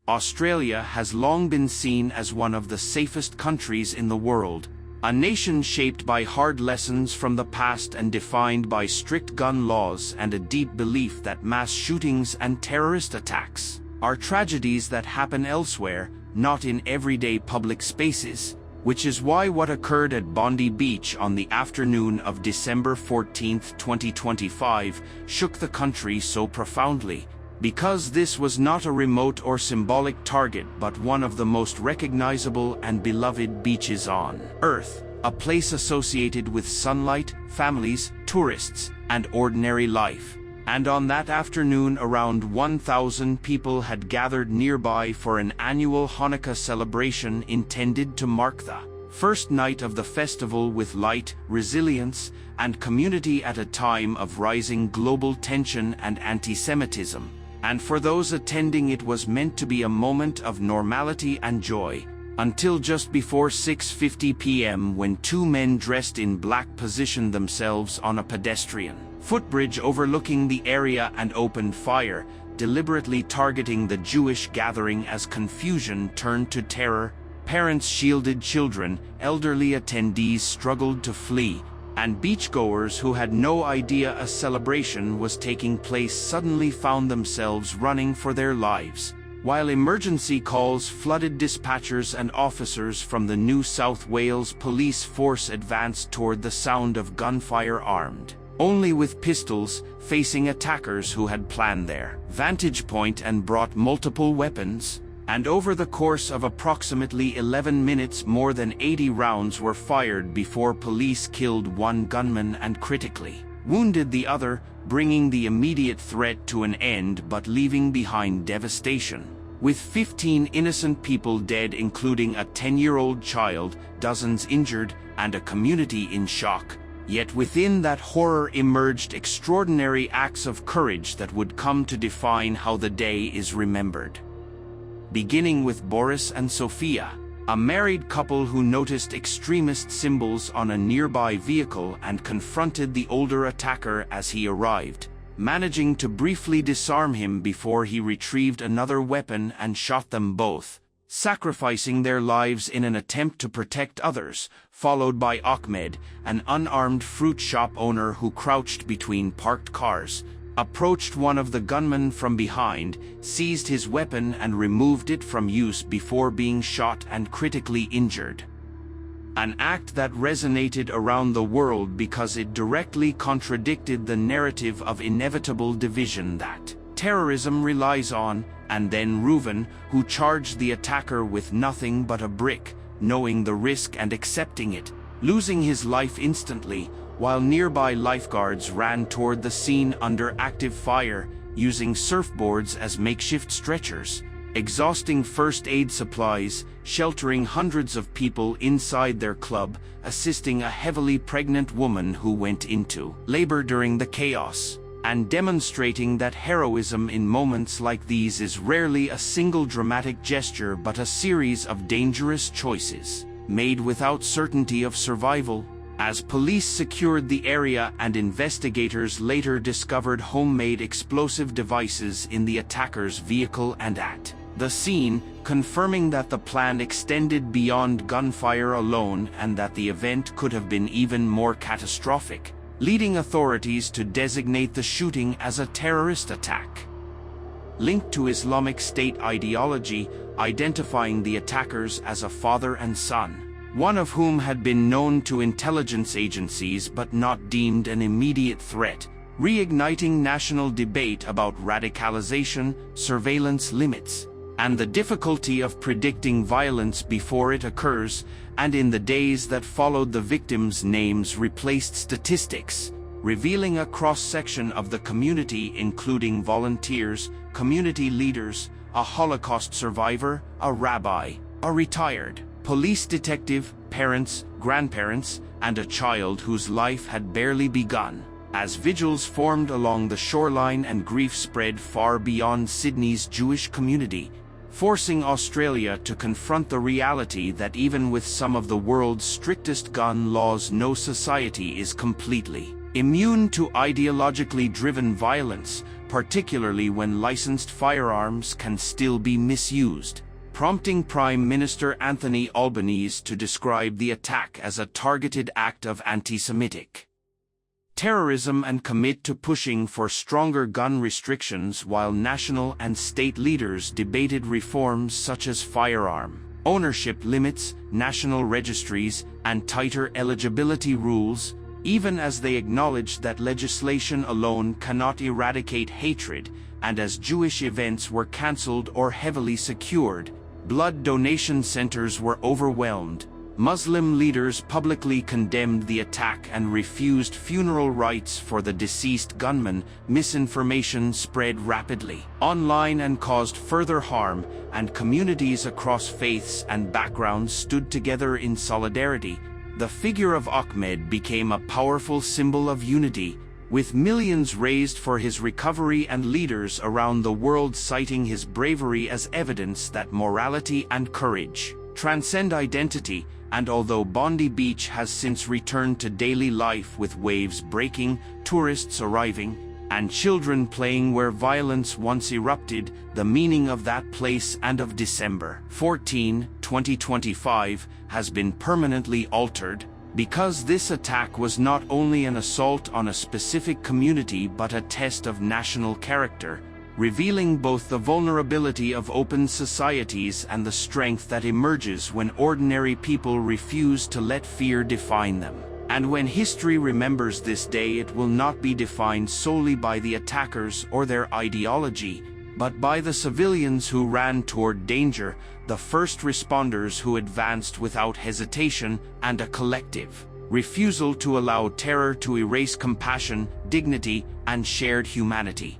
Australia has long been seen as one of the safest countries in the world, a nation shaped by hard lessons from the past and defined by strict gun laws and a deep belief that mass shootings and terrorist attacks are tragedies that happen elsewhere, not in everyday public spaces, which is why what occurred at Bondi Beach on the afternoon of December 14, 2025, shook the country so profoundly. Because this was not a remote or symbolic target but one of the most recognizable and beloved beaches on Earth, a place associated with sunlight, families, tourists, and ordinary life. And on that afternoon around 1,000 people had gathered nearby for an annual Hanukkah celebration intended to mark the first night of the festival with light, resilience, and community at a time of rising global tension and antisemitism. And for those attending it was meant to be a moment of normality and joy, until just before 6:50 p.m. when two men dressed in black positioned themselves on a pedestrian footbridge overlooking the area and opened fire, deliberately targeting the Jewish gathering as confusion turned to terror. Parents shielded children, elderly attendees struggled to flee, and beachgoers who had no idea a celebration was taking place suddenly found themselves running for their lives, while emergency calls flooded dispatchers and officers from the New South Wales police force advanced toward the sound of gunfire, armed only with pistols, facing attackers who had planned their vantage point and brought multiple weapons. And over the course of approximately 11 minutes more than 80 rounds were fired before police killed one gunman and critically wounded the other, bringing the immediate threat to an end but leaving behind devastation. With 15 innocent people dead, including a 10-year-old child, dozens injured, and a community in shock. Yet within that horror emerged extraordinary acts of courage that would come to define how the day is remembered. Beginning with Boris and Sophia, a married couple who noticed extremist symbols on a nearby vehicle and confronted the older attacker as he arrived, managing to briefly disarm him before he retrieved another weapon and shot them both, sacrificing their lives in an attempt to protect others, followed by Ahmed, an unarmed fruit shop owner who crouched between parked cars, approached one of the gunmen from behind, seized his weapon and removed it from use before being shot and critically injured. An act that resonated around the world because it directly contradicted the narrative of inevitable division that terrorism relies on. And then Reuven, who charged the attacker with nothing but a brick, knowing the risk and accepting it, losing his life instantly, while nearby lifeguards ran toward the scene under active fire, using surfboards as makeshift stretchers, exhausting first aid supplies, sheltering hundreds of people inside their club, assisting a heavily pregnant woman who went into labor during the chaos, and demonstrating that heroism in moments like these is rarely a single dramatic gesture but a series of dangerous choices, made without certainty of survival. As police secured the area and investigators later discovered homemade explosive devices in the attacker's vehicle and at the scene, confirming that the plan extended beyond gunfire alone and that the event could have been even more catastrophic, leading authorities to designate the shooting as a terrorist attack linked to Islamic State ideology, identifying the attackers as a father and son, one of whom had been known to intelligence agencies but not deemed an immediate threat, reigniting national debate about radicalisation, surveillance limits, and the difficulty of predicting violence before it occurs. And in the days that followed, the victims' names replaced statistics, revealing a cross-section of the community including volunteers, community leaders, a Holocaust survivor, a rabbi, a retired police detective, parents, grandparents, and a child whose life had barely begun. As vigils formed along the shoreline and grief spread far beyond Sydney's Jewish community, forcing Australia to confront the reality that even with some of the world's strictest gun laws, no society is completely immune to ideologically driven violence, particularly when licensed firearms can still be misused, prompting Prime Minister Anthony Albanese to describe the attack as a targeted act of antisemitic terrorism and commit to pushing for stronger gun restrictions while national and state leaders debated reforms such as firearm ownership limits, national registries, and tighter eligibility rules, even as they acknowledged that legislation alone cannot eradicate hatred, and as Jewish events were cancelled or heavily secured, blood donation centers were overwhelmed. Muslim leaders publicly condemned the attack and refused funeral rites for the deceased gunman. Misinformation spread rapidly online and caused further harm, and communities across faiths and backgrounds stood together in solidarity. The figure of Ahmed became a powerful symbol of unity, with millions raised for his recovery and leaders around the world citing his bravery as evidence that morality and courage transcend identity. And although Bondi Beach has since returned to daily life with waves breaking, tourists arriving, and children playing where violence once erupted, the meaning of that place and of December 14, 2025 has been permanently altered, because this attack was not only an assault on a specific community but a test of national character, revealing both the vulnerability of open societies and the strength that emerges when ordinary people refuse to let fear define them. And when history remembers this day, it will not be defined solely by the attackers or their ideology, but by the civilians who ran toward danger, the first responders who advanced without hesitation, and a collective refusal to allow terror to erase compassion, dignity, and shared humanity.